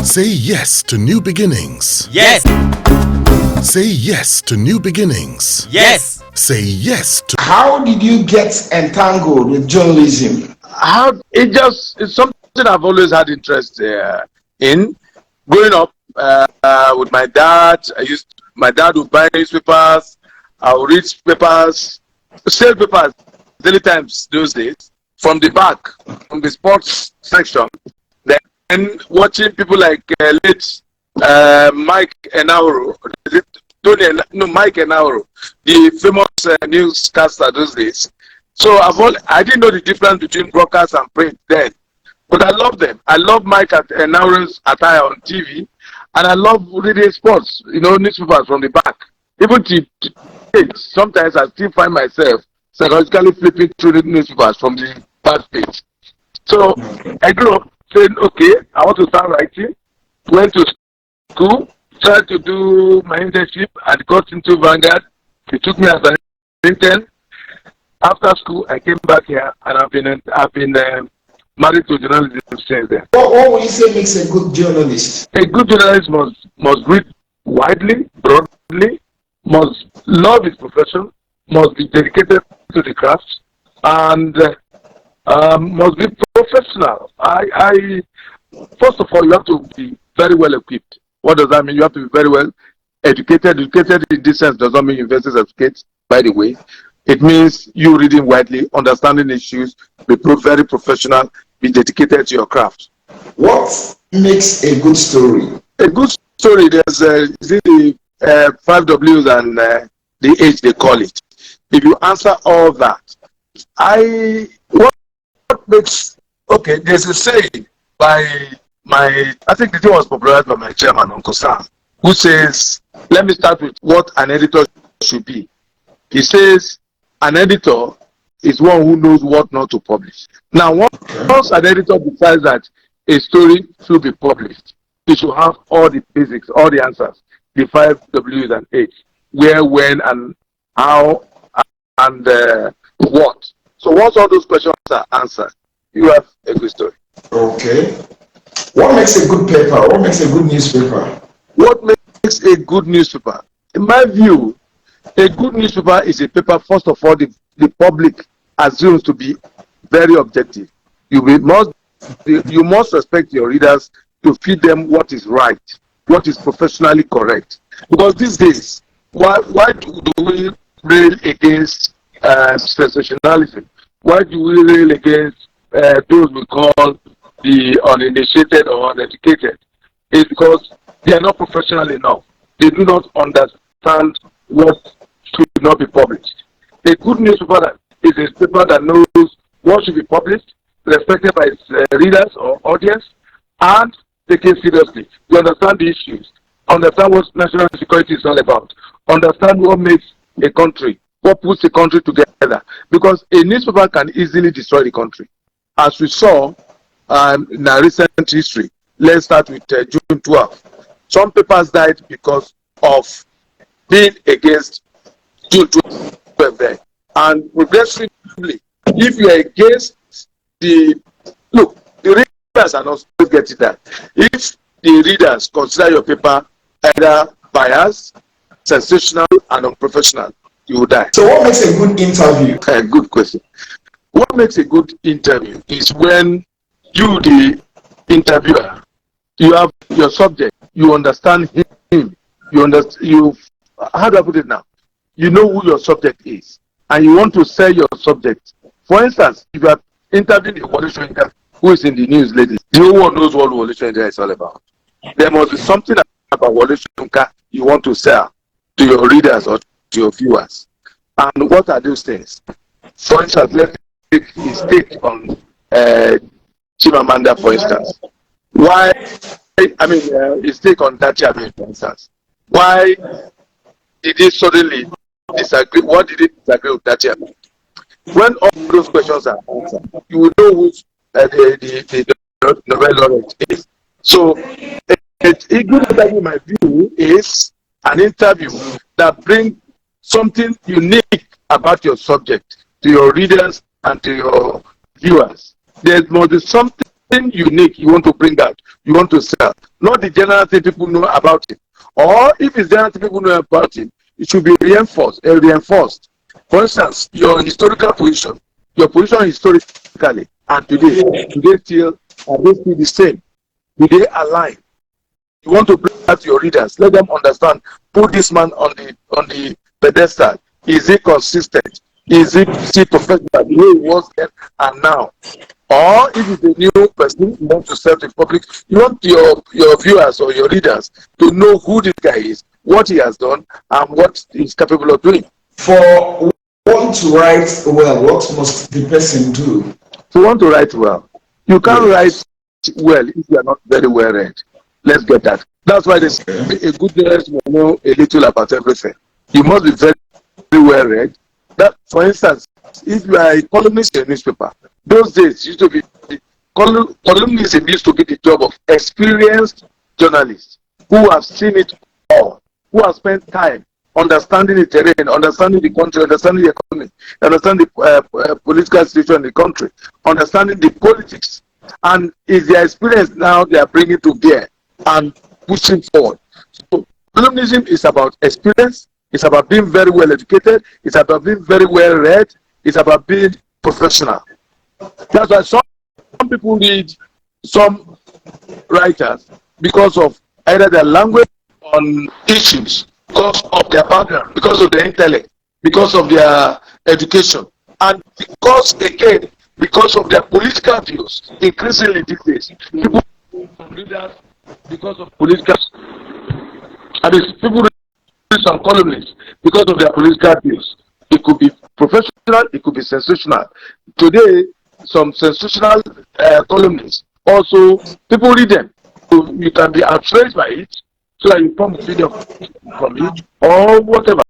Say yes to new beginnings. Yes. Say yes to new beginnings. Yes. Say yes to. How did you get entangled with journalism? It's something I've always had interest in. Growing up with my dad, my dad would buy newspapers. I would read papers, sale papers, Daily Times those days, from the back, from the sports section. Then watching people like late Mike Enauro, Mike Enauro, the famous newscaster those days. So I didn't know the difference between broadcast and print then, but I love them. I love Mike Enauro's attire on TV, and I love reading sports, newspapers from the back. Even sometimes I still find myself psychologically flipping through the newspapers from the back page. So I grew up saying, okay, I want to start writing. Went to school, tried to do my internship, and got into Vanguard. It took me as an intern. After school, I came back here, and I've been married to journalism since then. What would you say makes a good journalist? A good journalist must read widely, broadly, must love his profession, must be dedicated to the craft, and must be professional. First of all, you have to be very well equipped. What does that mean? You have to be very well educated. Educated in this sense does not mean university certificate, by the way. It means you reading widely, understanding issues, be very professional, be dedicated to your craft. What makes a good story? A good story, there's the 5 W's and the H they call it. If you answer all that, what makes, okay, there's a saying by I think the thing was popularized by my chairman, Uncle Sam, who says, let me start with what an editor should be. He says, an editor is one who knows what not to publish. Now, once an editor decides that a story should be published, it should have all the basics, all the answers, the 5 W's and H, where, when, and how, and what. So once all those questions are answered, you have a good story. Okay. What makes a good paper? What makes a good newspaper? What makes a good newspaper? In my view, a good newspaper is a paper, first of all, the public assumes to be very objective. You must respect your readers to feed them what is right, what is professionally correct. Because these days, why do we rail against sensationalism? Why do we rail against those we call the uninitiated or uneducated? It's because they are not professional enough. They do not understand what should not be published. A good newspaper is a paper that knows what should be published, respected by its readers or audience, and taken seriously. You understand the issues, understand what national security is all about, understand what makes a country, what puts a country together. Because a newspaper can easily destroy the country. As we saw in our recent history, let's start with June 12. Some papers died because of being against June 12 there. And regretfully, if you are against the readers are not getting that. If the readers consider your paper either biased, sensational, and unprofessional, you will die. So what makes a good interview? Good question. What makes a good interview is when you, the interviewer, you have your subject, you understand him, how do I put it now? You know who your subject is, and you want to sell your subject. For instance, if you are interviewing a Wole Soyinka who is in the news lately, no one knows what Wole Soyinka is all about. There must be something about Wole Soyinka you want to sell to your readers or to your viewers. And what are those things? For instance, let's take his take on Chimamanda, for instance. His take on Dachi, for instance. Why did he suddenly disagree? What did he disagree with Dachi about? When all those questions are answered, you will know who the Nobel laureate is. So, a good interview, in my view, is an interview that brings something unique about your subject to your readers and to your viewers. There must be something something unique you want to bring out, you want to sell, not the general thing people know about it. Or if it's general thing people know about it, it should be reinforced. For instance, your historical position, your position historically and today, do they still are they still the same? Do they align? You want to bring out your readers, let them understand. Put this man on the pedestal. Is he consistent? Is he professional the way he was then and now? Or if it's a new person you want to serve the public, you want your viewers or your readers to know who this guy is, what he has done, and what he's capable of doing. For one to write well, what must the person do? If you want to write well, you can't write well if you are not very well read. Let's get that. That's why they say a good journalist will know a little about everything. You must be very, very well read. That, for instance, if you are a columnist in a newspaper, those days used to be columnism used to be the job of experienced journalists who have seen it all, who have spent time understanding the terrain, understanding the country, understanding the economy, understanding the political situation in the country, understanding the politics, and is their experience now they are bringing to bear and pushing forward. So columnism is about experience. It's about being very well educated. It's about being very well read. It's about being professional. That's why some people read some writers because of either their language on issues, because of their background, because of their intellect, because of their education, and because of their political views. Increasingly these days, people read that because of political, and people read some columnists because of their political views. It could be professional, it could be sensational. Today, some sensational columnists also, people read them. So you can be outraged by it, so that you form a opinion from it, or whatever.